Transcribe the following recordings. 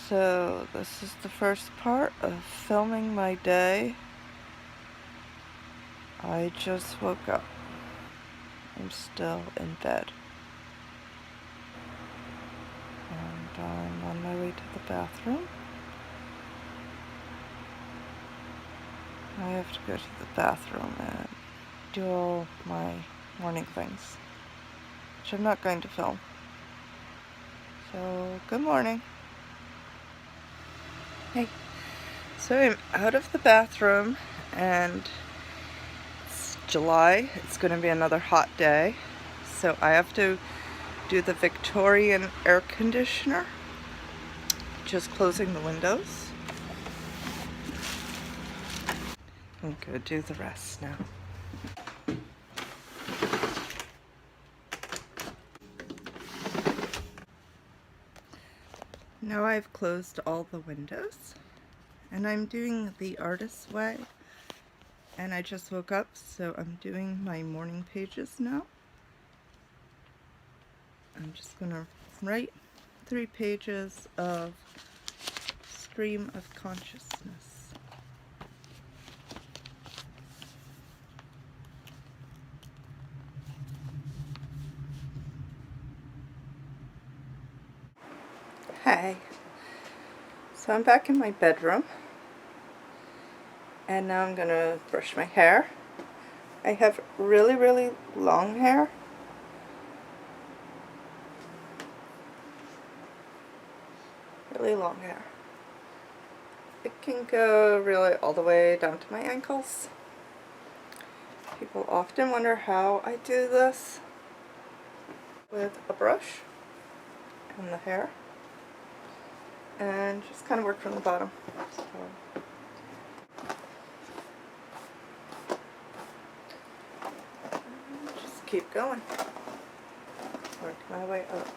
So this is the first part of filming my day. I just woke up. I'm still in bed. And I'm on my way to the bathroom. I have to go to the bathroom and do all my morning things, which I'm not going to film. So, good morning. Hey. So I'm out of the bathroom and it's July. It's going to be another hot day. So I have to do the Victorian air conditioner. Just closing the windows. I'm going to do the rest now. Now I've closed all the windows and I'm doing the artist's way, and I just woke up, so I'm doing my morning pages now. I'm just gonna write 3 pages of stream of consciousness. Hi. So I'm back in my bedroom and now I'm gonna brush my hair. I have really long hair. Really long hair. It can go really all the way down to my ankles. People often wonder how I do this with a brush and the hair, and just kind of work from the bottom. So, just keep going. Work my way up.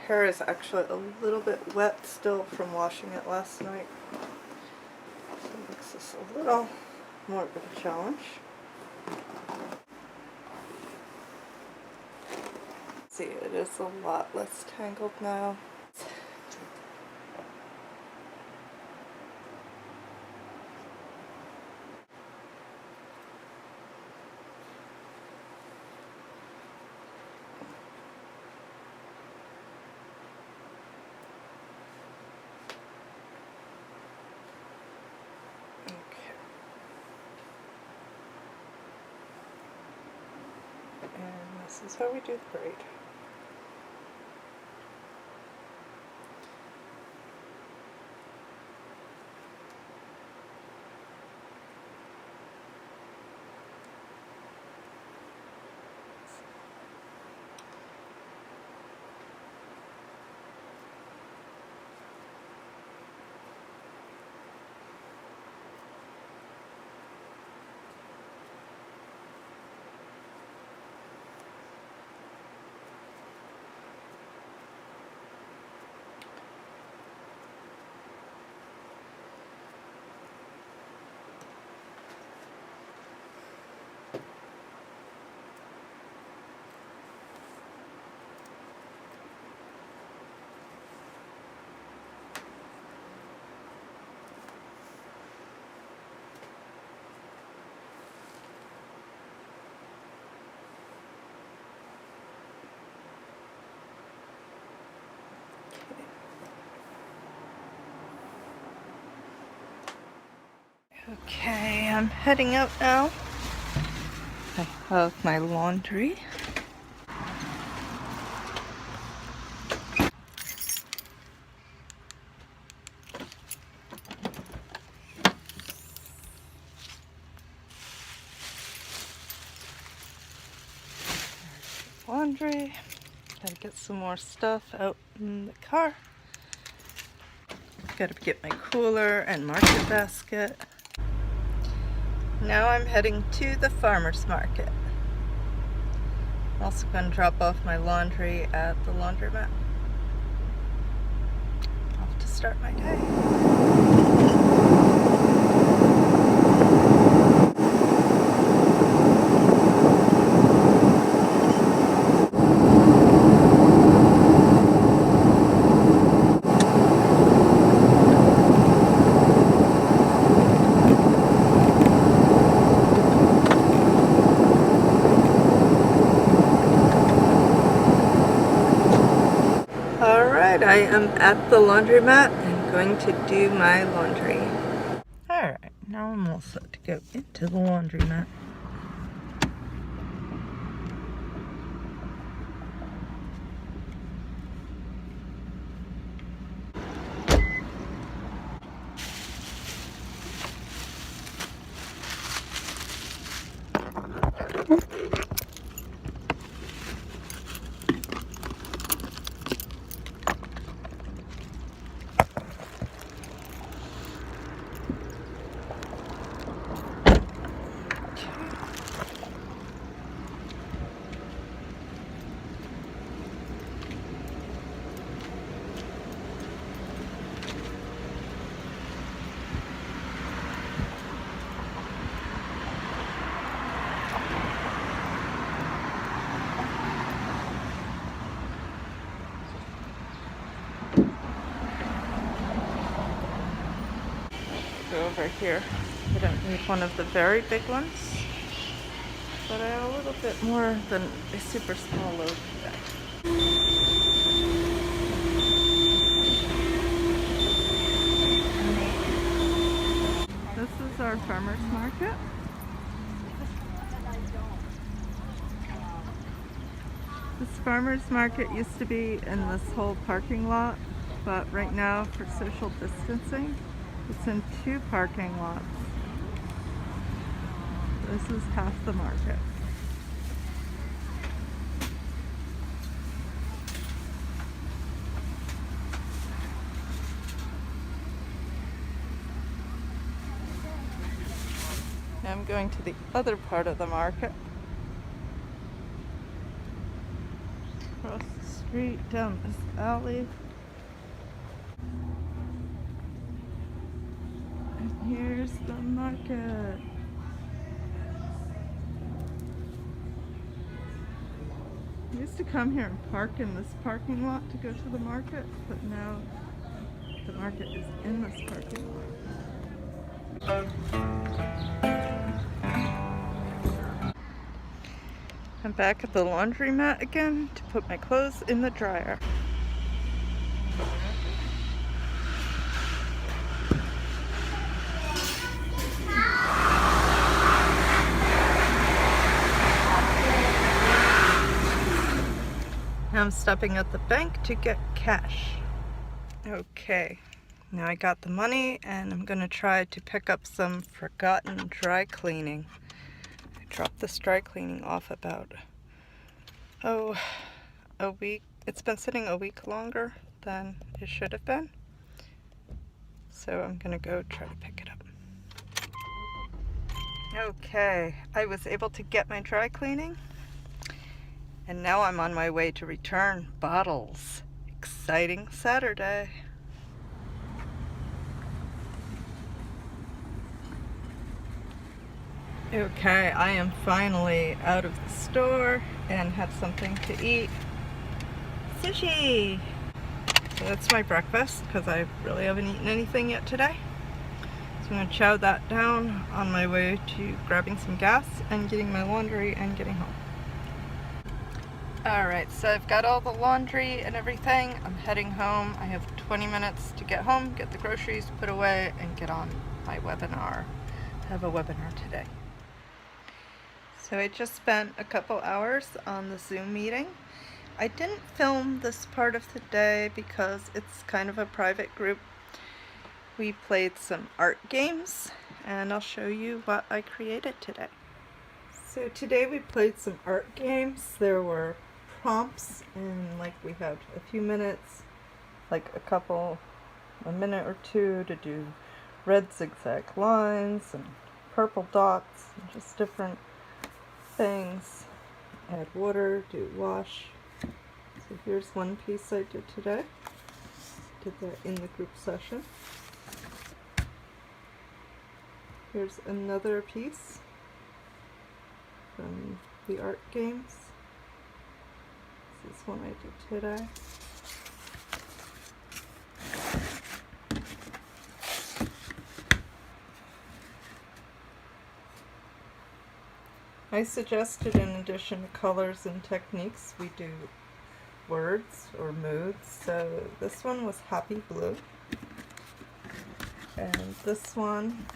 Hair is actually a little bit wet still from washing it last night. So it makes this a little more of a challenge. See, it is a lot less tangled now. And this is how we do the braid. Okay, I'm heading out now. I have my laundry. Laundry. Gotta get some more stuff out in the car. Gotta get my cooler and market basket. Now I'm heading to the farmer's market. I'm also going to drop off my laundry at the laundromat. Off to start my day. I am at the laundromat and going to do my laundry. Alright, now I'm all set to go into the laundromat. Go over here. I don't need one of the very big ones, but I have a little bit more than a super small load today. This is our farmer's market. This farmer's market used to be in this whole parking lot, but right now for social distancing, it's in 2 parking lots. This is half the market. Now I'm going to the other part of the market. Across the street, down this alley. And here's the market. I used to come here and park in this parking lot to go to the market, but now the market is in this parking lot. I'm back at the laundromat again to put my clothes in the dryer. Now I'm stopping at the bank to get cash. Okay, now I got the money and I'm gonna try to pick up some forgotten dry cleaning. I dropped this dry cleaning off about, a week. It's been sitting a week longer than it should have been. So I'm gonna go try to pick it up. Okay, I was able to get my dry cleaning. And now I'm on my way to return bottles. Exciting Saturday. Okay, I am finally out of the store and have something to eat. Sushi! So that's my breakfast because I really haven't eaten anything yet today. So I'm going to chow that down on my way to grabbing some gas and getting my laundry and getting home. Alright, so I've got all the laundry and everything. I'm heading home. I have 20 minutes to get home, get the groceries put away, and get on my webinar. I have a webinar today. So I just spent a couple hours on the Zoom meeting. I didn't film this part of the day because it's kind of a private group. We played some art games, and I'll show you what I created today. So today we played some art games. There were prompts, and like we had a few minutes, like a minute or two to do red zigzag lines and purple dots and just different things. Add water, do wash. So here's one piece I did today. Did that in the group session. Here's another piece from the art games. This is one I did today. I suggested, in addition to colors and techniques, we do words or moods. So this one was happy blue, and this one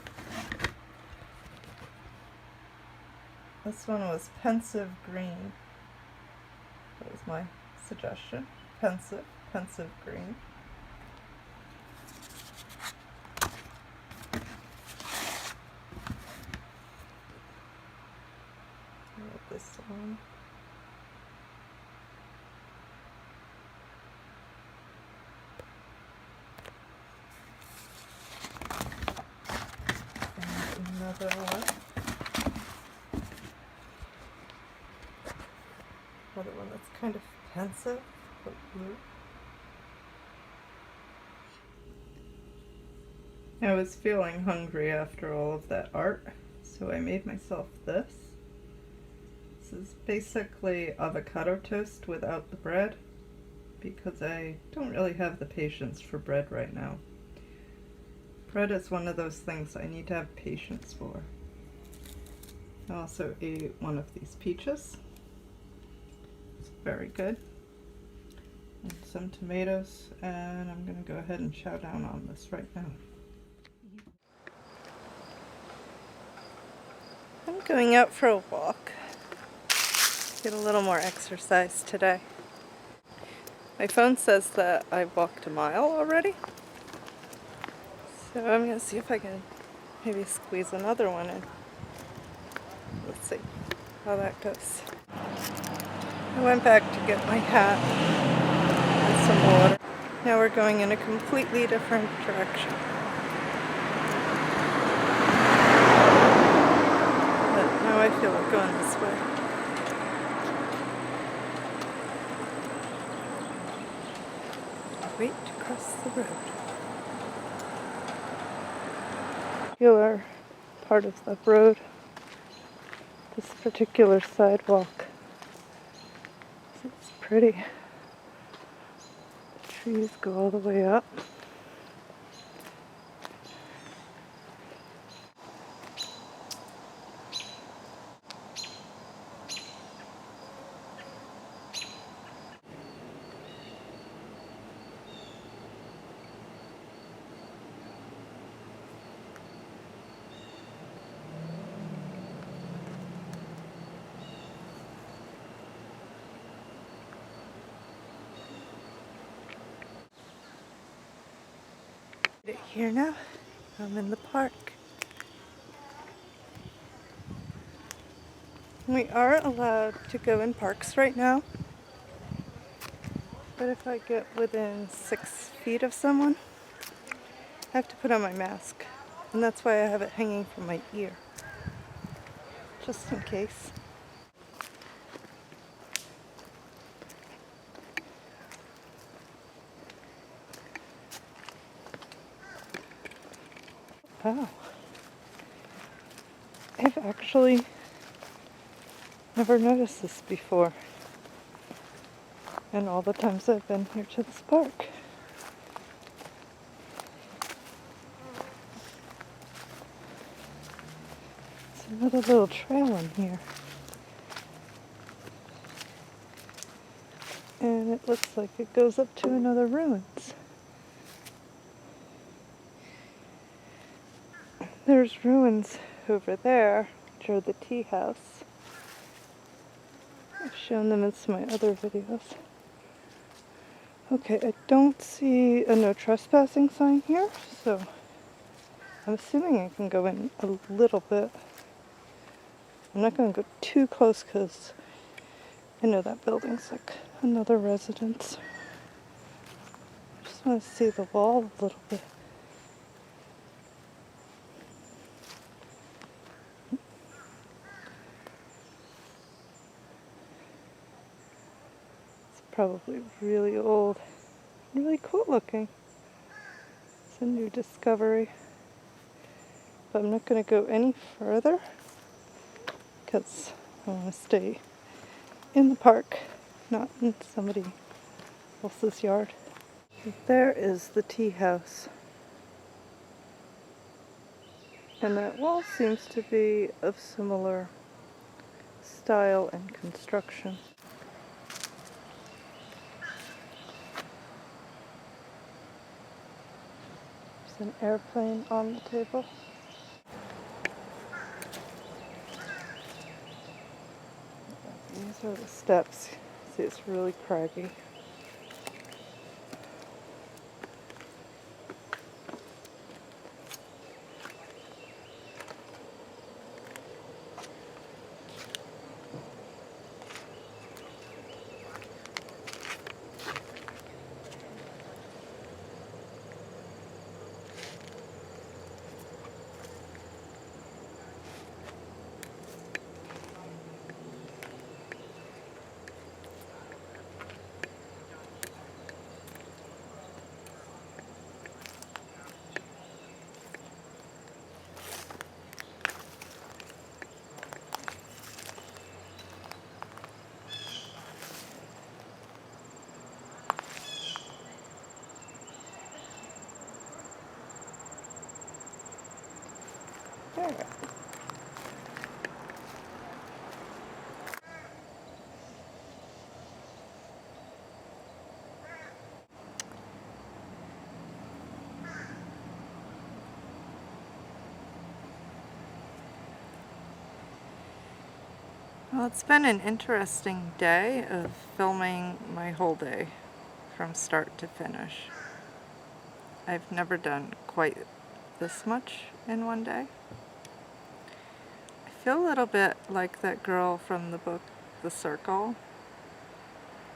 was pensive green. That was my suggestion. Pensive green. This one. And another one. Another one that's kind of pensive, but blue. I was feeling hungry after all of that art, so I made myself this. This is basically avocado toast without the bread, because I don't really have the patience for bread right now. Bread is one of those things I need to have patience for. I also ate one of these peaches. It's very good. And some tomatoes, and I'm going to go ahead and chow down on this right now. I'm going out for a walk. Get a little more exercise today. My phone says that I've walked a mile already. So I'm going to see if I can maybe squeeze another one in. Let's see how that goes. I went back to get my hat and some water. Now we're going in a completely different direction. But now I feel like going this way. Wait to cross the road. Particular part of the road, this particular sidewalk. It's pretty. The trees go all the way up. Here now, I'm in the park. We are allowed to go in parks right now, but if I get within 6 feet of someone, I have to put on my mask, and that's why I have it hanging from my ear, just in case. Oh, I've actually never noticed this before, and all the times I've been here to this park. There's another little trail in here, and it looks like it goes up to another ruins. There's ruins over there, which are the tea house. I've shown them in some of my other videos. Okay, I don't see a no trespassing sign here, so I'm assuming I can go in a little bit. I'm not going to go too close because I know that building's like another residence. I just want to see the wall a little bit. Probably really old, really cool looking. It's a new discovery, but I'm not going to go any further because I want to stay in the park, not in somebody else's yard. There is the tea house, and that wall seems to be of similar style and construction. There's an airplane on the table. These are the steps. See, it's really craggy. There. Well, it's been an interesting day of filming my whole day from start to finish. I've never done quite this much in one day. I feel a little bit like that girl from the book The Circle,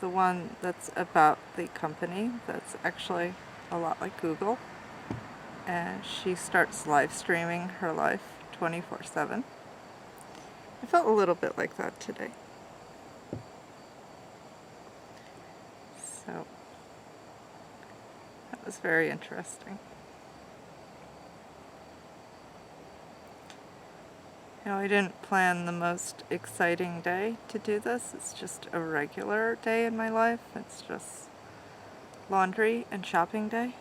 the one that's about the company that's actually a lot like Google, and she starts live streaming her life 24/7. I felt a little bit like that today. So that was very interesting. You know, I didn't plan the most exciting day to do this. It's just a regular day in my life. It's just laundry and shopping day.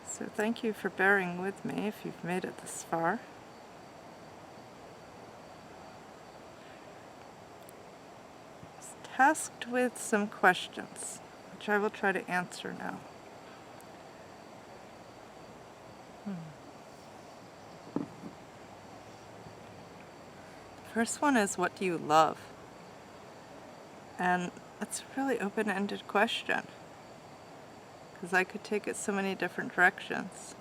So thank you for bearing with me if you've made it this far. I was tasked with some questions, which I will try to answer now. First one is, what do you love? And that's a really open-ended question, because I could take it so many different directions.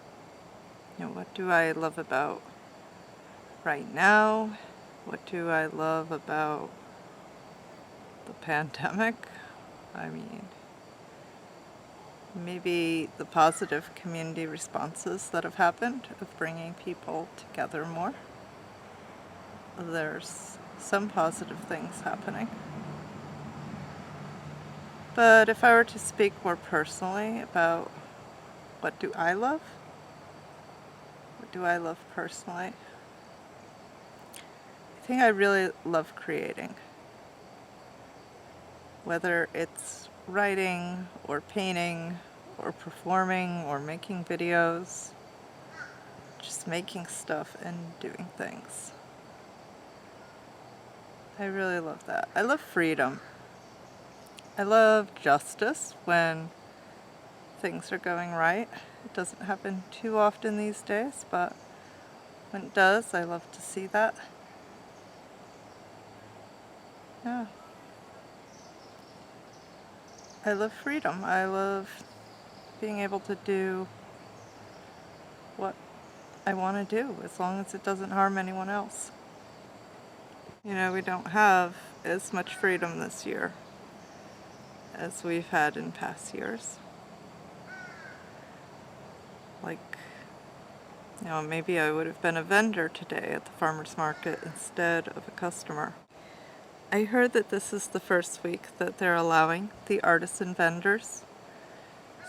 You know, what do I love about right now? What do I love about the pandemic? I mean, maybe the positive community responses that have happened of bringing people together more. There's some positive things happening. But if I were to speak more personally about what do I love? What do I love personally? I think I really love creating. Whether it's writing or painting or performing or making videos, just making stuff and doing things. I really love that. I love freedom. I love justice when things are going right. It doesn't happen too often these days, but when it does, I love to see that. Yeah. I love freedom. I love being able to do what I want to do as long as it doesn't harm anyone else. You know, we don't have as much freedom this year as we've had in past years. Like, you know, maybe I would have been a vendor today at the farmer's market instead of a customer. I heard that this is the first week that they're allowing the artisan vendors.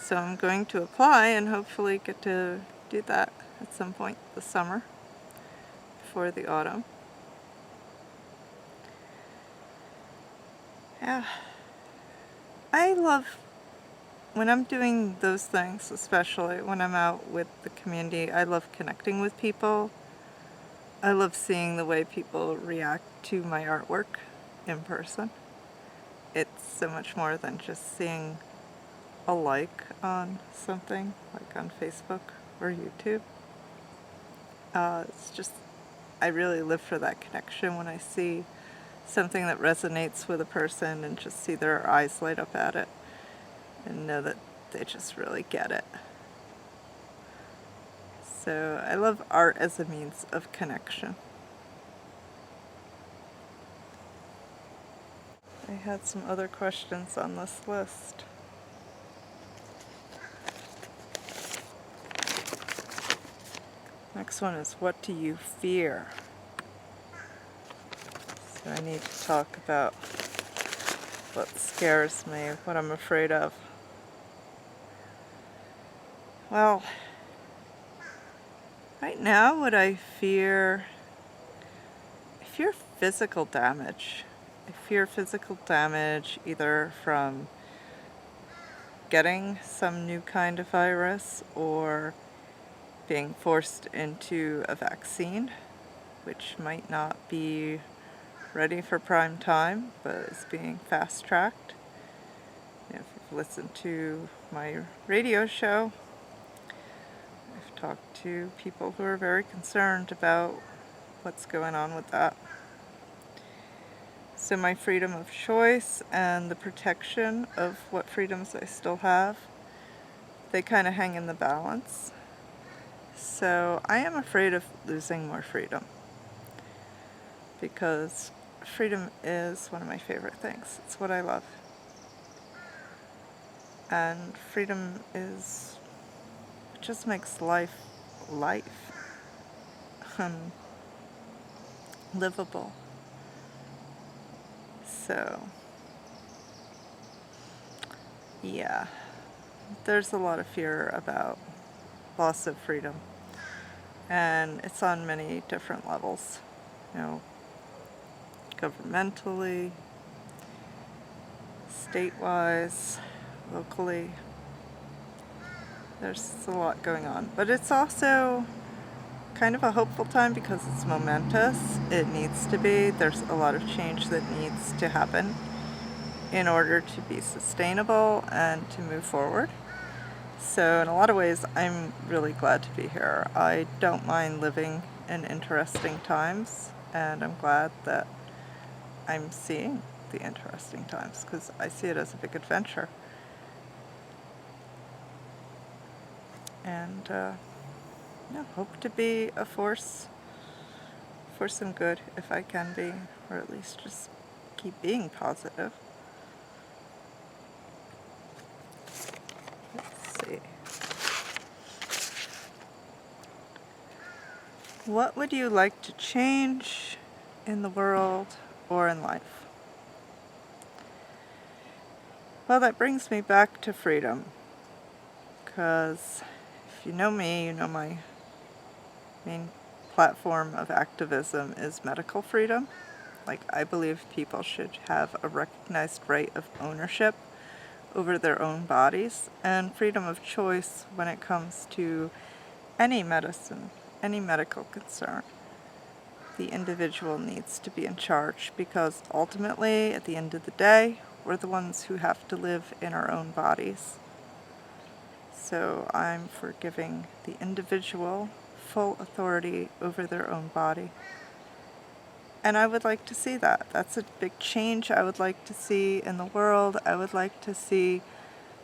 So I'm going to apply and hopefully get to do that at some point this summer before the autumn. Yeah. I love when I'm doing those things, especially when I'm out with the community. I love connecting with people. I love seeing the way people react to my artwork in person. It's so much more than just seeing a like on something, like on Facebook or YouTube. It's just, I really live for that connection when I see something that resonates with a person and just see their eyes light up at it and know that they just really get it. So I love art as a means of connection. I had some other questions on this list. Next one is, what do you fear? So I need to talk about what scares me, what I'm afraid of. Well, right now what I fear physical damage. I fear physical damage either from getting some new kind of virus or being forced into a vaccine, which might not be ready for prime time, but is being fast-tracked. If you've listened to my radio show, I've talked to people who are very concerned about what's going on with that. So my freedom of choice and the protection of what freedoms I still have, they kind of hang in the balance. So I am afraid of losing more freedom, because freedom is one of my favorite things. It's what I love. And freedom is, it just makes life livable. So, yeah, there's a lot of fear about loss of freedom. And it's on many different levels, governmentally, state-wise, locally. There's a lot going on. But it's also kind of a hopeful time because it's momentous. It needs to be. There's a lot of change that needs to happen in order to be sustainable and to move forward. So in a lot of ways, I'm really glad to be here. I don't mind living in interesting times, and I'm glad that I'm seeing the interesting times, because I see it as a big adventure. And hope to be a force for some good if I can be, or at least just keep being positive. Let's see. What would you like to change in the world or in life? Well, that brings me back to freedom, because if you know me, you know my main platform of activism is medical freedom. Like, I believe people should have a recognized right of ownership over their own bodies and freedom of choice when it comes to any medicine, any medical concern. The individual needs to be in charge, because ultimately, at the end of the day, we're the ones who have to live in our own bodies. So I'm for giving the individual full authority over their own body. And I would like to see that. That's a big change I would like to see in the world. I would like to see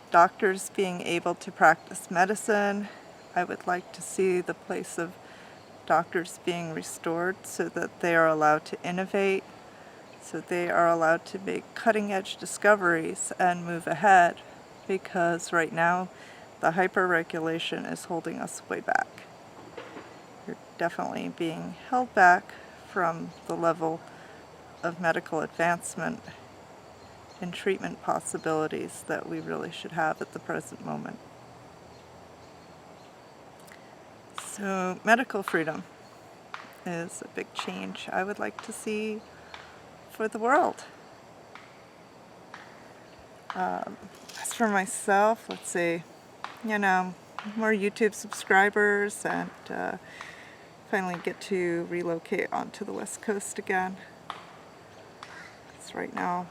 doctors being able to practice medicine. I would like to see the place of doctors being restored so that they are allowed to innovate, so they are allowed to make cutting-edge discoveries and move ahead, because right now the hyper-regulation is holding us way back. We're definitely being held back from the level of medical advancement and treatment possibilities that we really should have at the present moment. So medical freedom is a big change I would like to see for the world. As for myself, let's see, more YouTube subscribers, and finally get to relocate onto the West Coast again. Because right now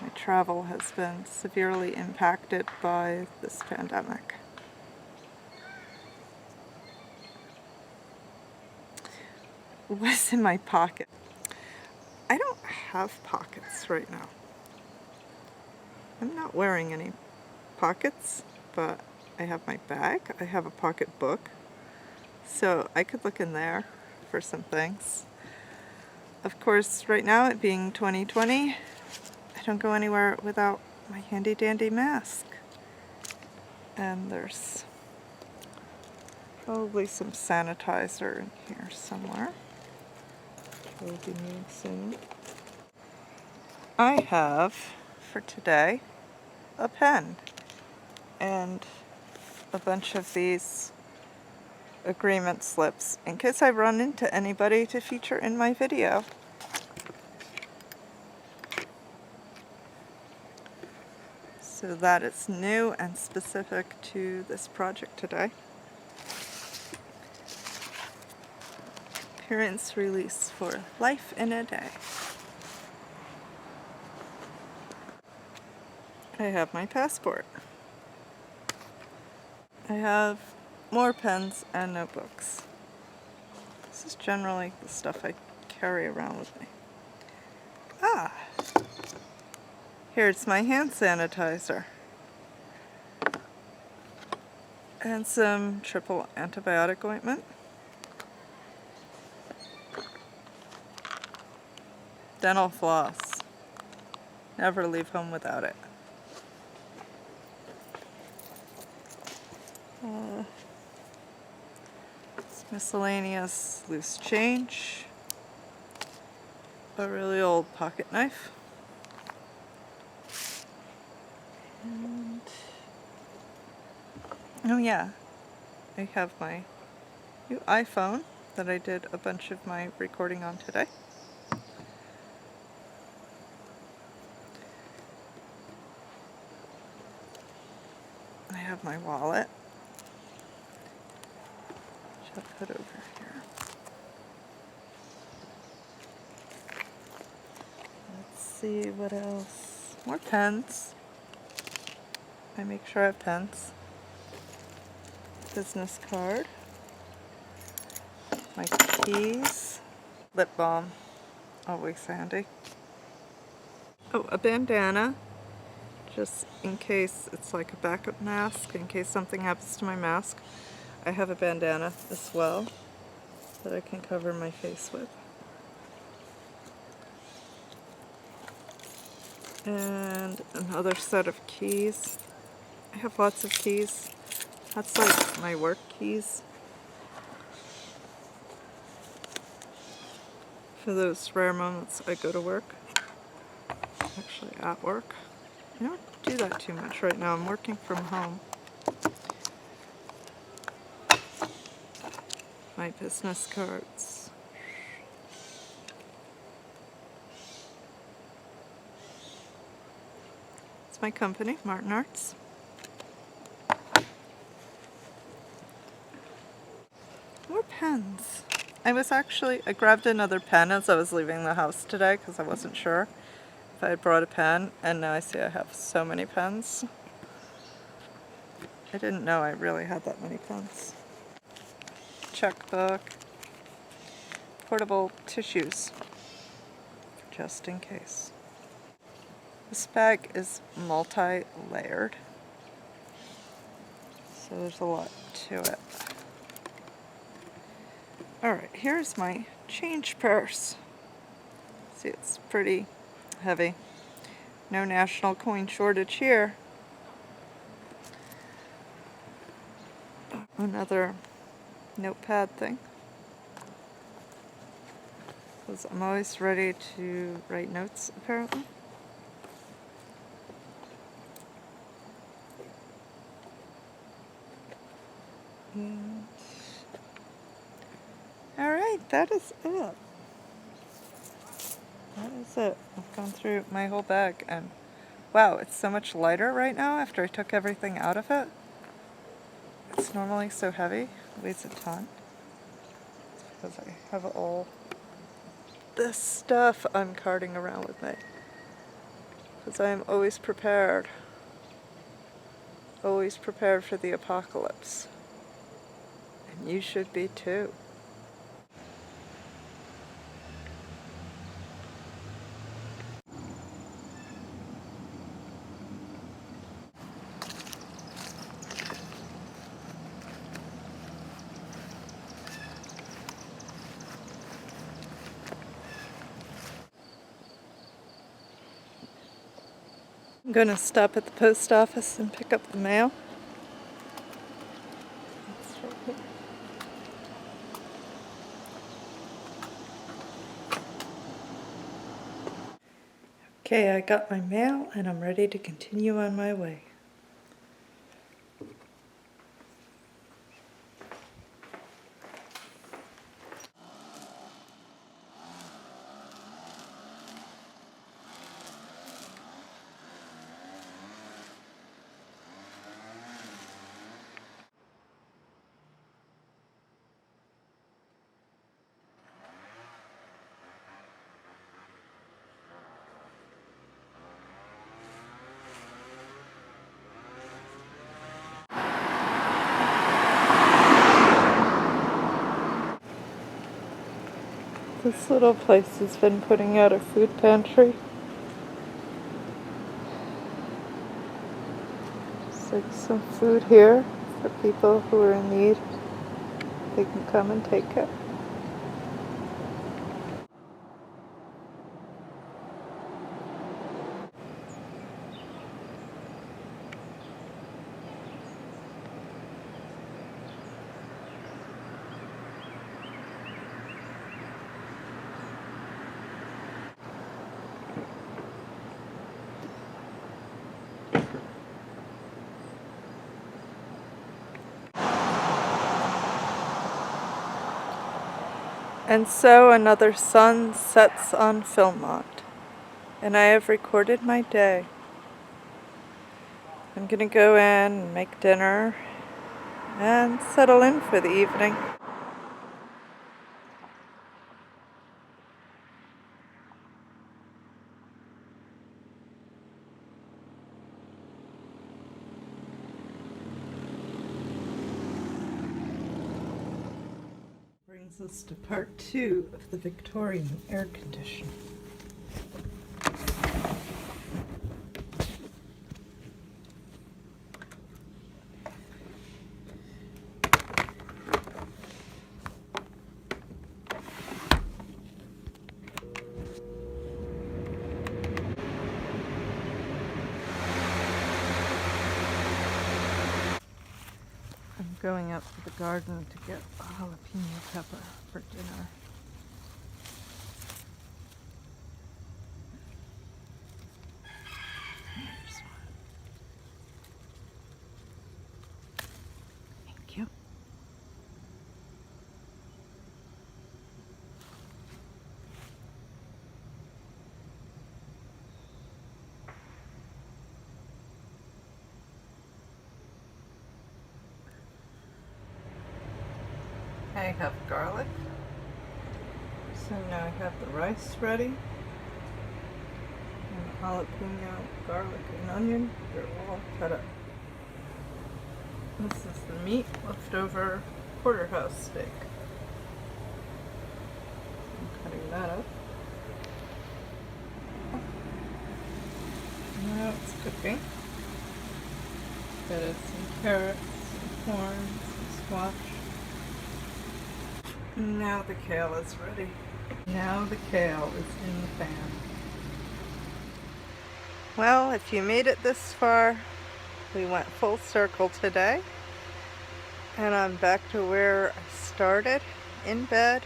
My travel has been severely impacted by this pandemic. What's in my pocket? I don't have pockets right now. I'm not wearing any pockets, but I have my bag. I have a pocket book, so I could look in there for some things. Of course, right now, it being 2020, I don't go anywhere without my handy dandy mask. And there's probably some sanitizer in here somewhere. We'll be needing soon. I have, for today, a pen and a bunch of these agreement slips in case I run into anybody to feature in my video. So that is new and specific to this project today. Appearance release for Life in a Day. I have my passport. I have more pens and notebooks. This is generally the stuff I carry around with me. Ah! Here's my hand sanitizer. And some triple antibiotic ointment. Dental floss. Never leave home without it. Miscellaneous loose change. A really old pocket knife. And oh yeah, I have my new iPhone that I did a bunch of my recording on today. I have my wallet. Should I put over here? Let's see what else. More pens. I make sure I have pens. Business card. My keys. Lip balm. Always handy. Oh, a bandana. Just in case it's like a backup mask, in case something happens to my mask. I have a bandana as well that I can cover my face with. And another set of keys. I have lots of keys. That's like my work keys. For those rare moments I go to work. Actually at work. I don't do that too much right now. I'm working from home. My business cards. It's my company, Martin Arts. More pens. I grabbed another pen as I was leaving the house today because I wasn't sure if I had brought a pen, and now I see I have so many pens. I didn't know I really had that many pens. Checkbook. Portable tissues, just in case. This bag is multi-layered, so there's a lot to it. Alright, here's my change purse. See, it's pretty heavy. No national coin shortage here. Another notepad thing. Because I'm always ready to write notes, apparently. And alright, that is it. That is it. I've gone through my whole bag, and wow, it's so much lighter right now after I took everything out of it. It's normally so heavy, it weighs a ton. It's because I have all this stuff I'm carting around with me. because I am always prepared. Always prepared for the apocalypse. And you should be too. I'm going to stop at the post office and pick up the mail. It's right here. Okay, I got my mail and I'm ready to continue on my way. This little place has been putting out a food pantry. Just like some food here for people who are in need. They can come and take it. And so another sun sets on Philmont, and I have recorded my day. I'm gonna go in and make dinner and settle in for the evening. Brings us to part 2 of the Victorian air conditioner. I'm going out to the garden to get a jalapeno pepper for dinner. Here's one. Thank you. I have garlic. So now I have the rice ready. And jalapeno, garlic, and onion. They're all cut up. This is the meat, leftover porterhouse steak. I'm cutting that up. Now it's cooking. Got some carrots, some corn, some squash. Now the kale is ready. Now the kale is in the pan. Well, if you made it this far, we went full circle today. And I'm back to where I started, in bed,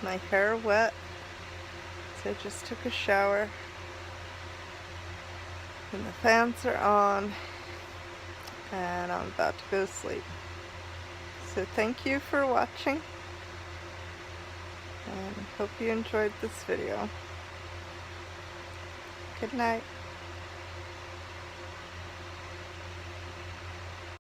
my hair wet. So I just took a shower. And the fans are on. And I'm about to go to sleep. So thank you for watching. And hope you enjoyed this video. Good night.